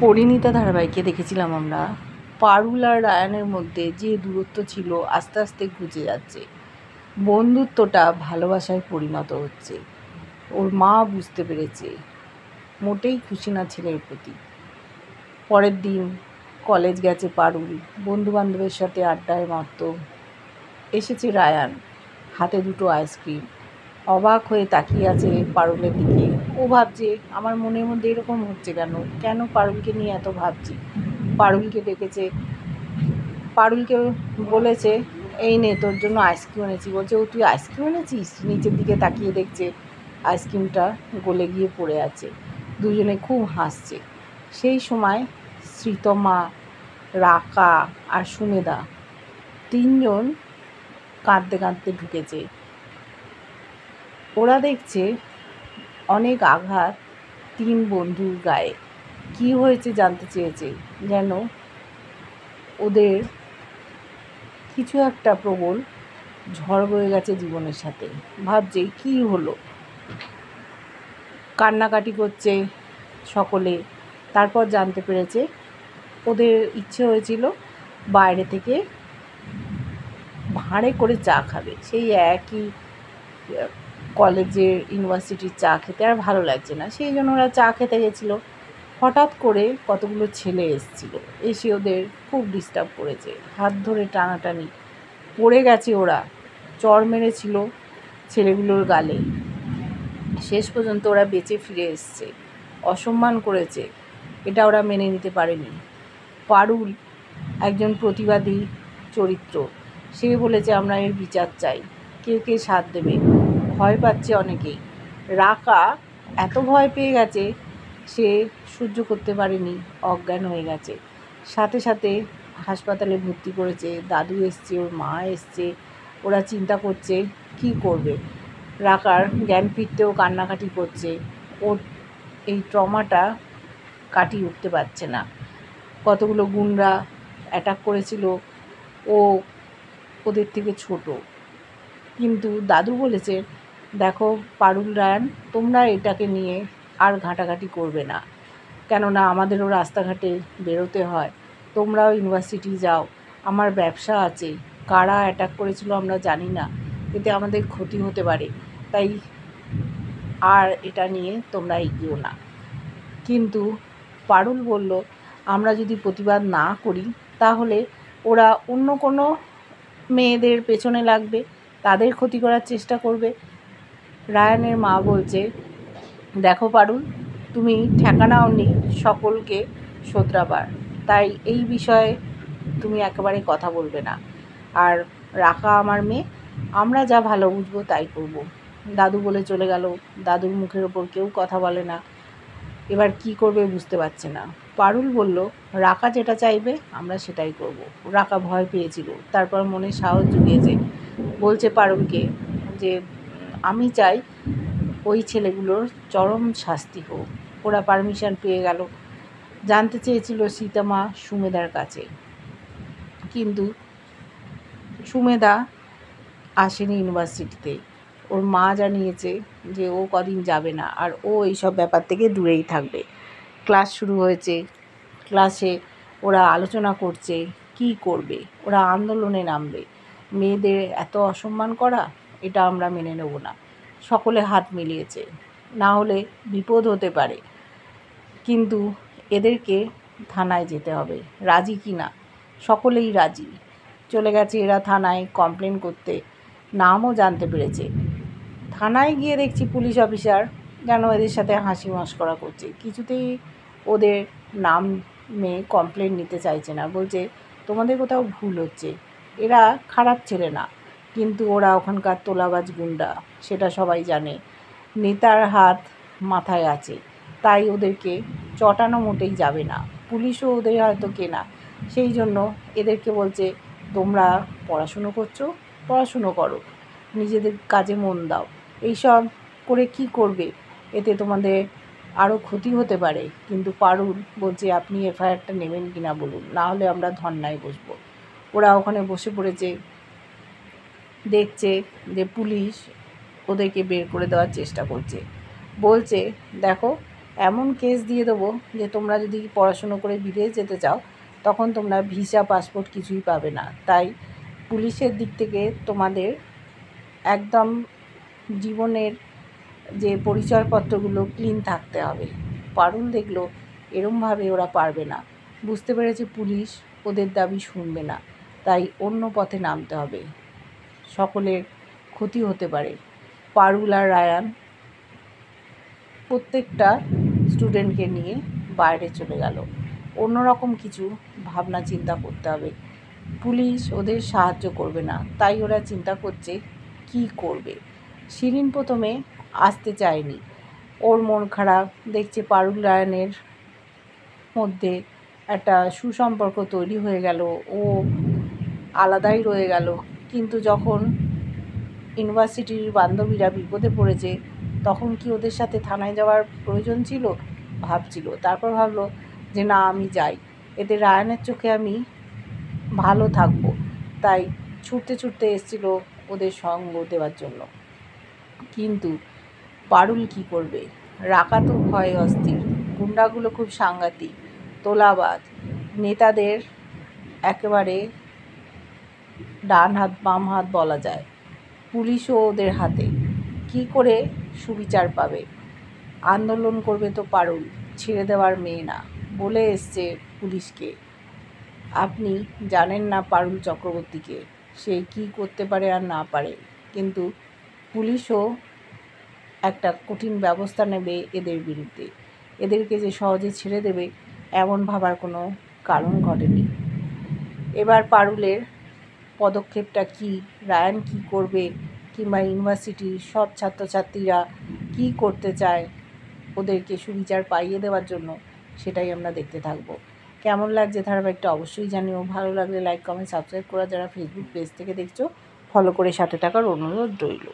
পরিণীতা ধারাবাহিকে দেখেছিলাম আমরা পারুল আর রায়ানের মধ্যে যে দূরত্ব ছিল আস্তে আস্তে ঘুচে যাচ্ছে, বন্ধুত্বটা ভালোবাসায় পরিণত হচ্ছে। ওর মা বুঝতে পেরেছে, মোটেই খুশি না ছেলের প্রতি। পরের দিন কলেজ গেছে পারুল, বন্ধুবান্ধবের সাথে আড্ডায় মারত। এসেছে রায়ান, হাতে দুটো আইসক্রিম, অবাক হয়ে তাকিয়ে আছে পারুলের দিকে। ও ভাবছে আমার মনের মধ্যে এরকম হচ্ছে কেন, কেন পারুলকে নিয়ে এত ভাবছি। পারুলকে ডেকেছে, পারুলকে বলেছে এই নে তোর জন্য আইসক্রিম এনেছি। বলছে ও তুই আইসক্রিম এনেছিস? নিচের দিকে তাকিয়ে দেখছে আইসক্রিমটা গলে গিয়ে পড়ে আছে। দুজনে খুব হাসছে। সেই সময় শ্রীতমা, রাকা আর সুমেদা তিনজন কাঁদতে কাঁদতে ঢুকেছে। ওরা দেখছে অনেক আঘাত তিন বন্ধুর গায়ে। কি হয়েছে জানতে চেয়েছে, যেন ওদের কিছু একটা প্রবল ঝড় বয়ে গেছে জীবনের সাথে। ভাবছে কি হলো, কান্নাকাটি করছে সকলে। তারপর জানতে পেরেছে ওদের ইচ্ছে হয়েছিল বাইরে থেকে ভাঁড়ে করে চা খাবে। সেই একই কলেজের ইউনিভার্সিটির চা খেতে আর ভালো লাগছে না, সেই জন্য ওরা চা খেতে গেছিলো। হঠাৎ করে কতগুলো ছেলে এসেছিলো, এসে ওদের খুব ডিস্টার্ব করেছে, হাত ধরে টানাটানি, পড়ে গেছে ওরা, চড় মেরেছিল ছেলেগুলোর গালে। শেষ পর্যন্ত ওরা বেঁচে ফিরে এসছে। অসম্মান করেছে, এটা ওরা মেনে নিতে পারেনি। পারুল একজন প্রতিবাদী চরিত্র, সে বলেছে আমরা এর বিচার চাই। কে কে সাথ দেবে? ভয় পাচ্ছে অনেকেই। রাকা এত ভয় পেয়ে গেছে, সে সহ্য করতে পারেনি, অজ্ঞান হয়ে গেছে। সাথে সাথে হাসপাতালে ভর্তি করেছে, দাদু এসছে, ওর মা এসছে। ওরা চিন্তা করছে কি করবে। রাকার জ্ঞান ফিরতেও কান্নাকাটি করছে, ওর এই ট্রমাটা কাটিয়ে উঠতে পারছে না। কতগুলো গুন্ডা অ্যাটাক করেছিল, ও ওদের থেকে ছোট, কিন্তু দাদু বলেছে দেখো পারুল, রায়ান, তোমরা এটাকে নিয়ে আর ঘাঁটাঘাঁটি করবে না, কেননা আমাদেরও রাস্তাঘাটে বেরোতে হয়, তোমরাও ইউনিভার্সিটি যাও, আমার ব্যবসা আছে, কারা অ্যাটাক করেছিল আমরা জানি না, এতে আমাদের ক্ষতি হতে পারে, তাই আর এটা নিয়ে তোমরা এগিয়েও না। কিন্তু পারুল বলল আমরা যদি প্রতিবাদ না করি তাহলে ওরা অন্য কোনো মেয়েদের পেছনে লাগবে, তাদের ক্ষতি করার চেষ্টা করবে। রায়ানের মা বলছে দেখো পারুল, তুমি ঠেকানাও নি সকলকে শোধরাবার, তাই এই বিষয়ে তুমি একেবারে কথা বলবে না। আর রাকা আমার মেয়ে, আমরা যা ভালো বুঝবো তাই করব। দাদু বলে চলে গেল, দাদুর মুখের ওপর কেউ কথা বলে না। এবার কি করবে বুঝতে পারছে না। পারুল বলল রাকা যেটা চাইবে আমরা সেটাই করব। রাকা ভয় পেয়েছিল, তারপর মনে সাহস জুগিয়েছে, বলছে পারুলকে যে আমি চাই ওই ছেলেগুলোর চরম শাস্তি হোক। ওরা পারমিশন পেয়ে গেল। জানতে চেয়েছিল সীতামা সুমেদার কাছে, কিন্তু সুমেদা আসেনি ইউনিভার্সিটিতে। ওর মা জানিয়েছে যে ও কদিন যাবে না, আর ও এইসব ব্যাপার থেকে দূরেই থাকবে। ক্লাস শুরু হয়েছে, ক্লাসে ওরা আলোচনা করছে কি করবে, ওরা আন্দোলনে নামবে। মেয়েদের এত অসম্মান করা, এটা আমরা মেনে নেব না। সকলে হাত মিলিয়েছে, না হলে বিপদ হতে পারে, কিন্তু এদেরকে থানায় যেতে হবে। রাজি কি না? সকলেই রাজি। চলে গেছে এরা থানায় কমপ্লেন করতে, নামও জানতে পেরেছে। থানায় গিয়ে দেখছি পুলিশ অফিসার যেন এদের সাথে হাসি মশকরা করছে, কিছুতেই ওদের নামে কমপ্লেন নিতে চাইছে না। বলছে তোমাদের কোথাও ভুল হচ্ছে, এরা খারাপ ছেলে না, কিন্তু ওরা ওখানকার তোলাবাজ গুন্ডা, সেটা সবাই জানে। নেতার হাত মাথায় আছে, তাই ওদেরকে চটানো মোটেই যাবে না। পুলিশও ওদের হয়তো কেনা, সেই জন্য এদেরকে বলছে তোমরা পড়াশুনো করছো, পড়াশুনো করো, নিজেদের কাজে মন দাও, এইসব করে কি করবে, এতে তোমাদের আরও ক্ষতি হতে পারে। কিন্তু পারুল বলছে আপনি এফআইআরটা নেবেন কি না বলুন, না হলে আমরা ধর্নায় বসবো। ওরা ওখানে বসে পড়েছে, দেখছে যে পুলিশ ওদেরকে বের করে দেওয়ার চেষ্টা করছে। বলছে দেখো এমন কেস দিয়ে দেবো যে তোমরা যদি পড়াশুনো করে বিদেশ যেতে চাও তখন তোমরা ভিসা পাসপোর্ট কিছুই পাবে না। তাই পুলিশের দিক থেকে তোমাদের একদম জীবনের যে পরিচয়পত্রগুলো ক্লিন থাকতে হবে। পারুল দেখলো এরমভাবে ওরা পারবে না, বুঝতে পেরেছে পুলিশ ওদের দাবি শুনবে না, তাই অন্য পথে নামতে হবে, সকলের ক্ষতি হতে পারে। পারুল আর রায়ান প্রত্যেকটা স্টুডেন্টকে নিয়ে বাইরে চলে গেল। অন্যরকম কিছু ভাবনা চিন্তা করতে হবে, পুলিশ ওদের সাহায্য করবে না, তাই ওরা চিন্তা করছে কি করবে। শিরিন প্রথমে আসতে চায়নি, ওর মন খারাপ, দেখছে পারুল রায়ানের মধ্যে একটা সুসম্পর্ক তৈরি হয়ে গেল, ও আলাদাই রয়ে গেল। কিন্তু যখন ইউনিভার্সিটির বান্ধবীরা বিপদে পড়েছে তখন কি ওদের সাথে থানায় যাওয়ার প্রয়োজন ছিল? ভাবছিল, তারপর ভাবলো যে না, আমি যাই, এতে রায়ানের চোখে আমি ভালো থাকবো, তাই ছুটতে ছুটতে এসেছিল ওদের সঙ্গ দেওয়ার জন্য। কিন্তু পারুল কি করবে? রাকা তো ভয়ে অস্থির, গুন্ডাগুলো খুব সাংঘাতিক, তোলাবাজ, নেতাদের একেবারে ডান হাত বাম হাত বলা যায়, পুলিশও ওদের হাতে, কি করে সুবিচার পাবে? আন্দোলন করবে তো পারুল, ছেড়ে দেওয়ার মেয়ে না, বলে এসছে পুলিশকে। আপনি জানেন না পারুল চক্রবর্তীকে, সে কি করতে পারে আর না পারে, কিন্তু পুলিশও একটা কঠিন ব্যবস্থা নেবে এদের বিরুদ্ধে। এদেরকে যে সহজে ছেড়ে দেবে এমন ভাবার কোনো কারণ ঘটেনি। এবার পারুলের পদক্ষেপটা কি, রায়ান কি করবে, কিংবা ইউনিভার্সিটির সব ছাত্রছাত্রীরা কি করতে চায় ওদেরকে সুবিচার পাইয়ে দেওয়ার জন্য, সেটাই আমরা দেখতে থাকবো। কেমন লাগছে ধারাবাহিকটা অবশ্যই জানিও। ভালো লাগলে লাইক কমেন্ট সাবস্ক্রাইব করা, যারা ফেসবুক পেজ থেকে দেখছো ফলো করে সাথে থাকার অনুরোধ রইল।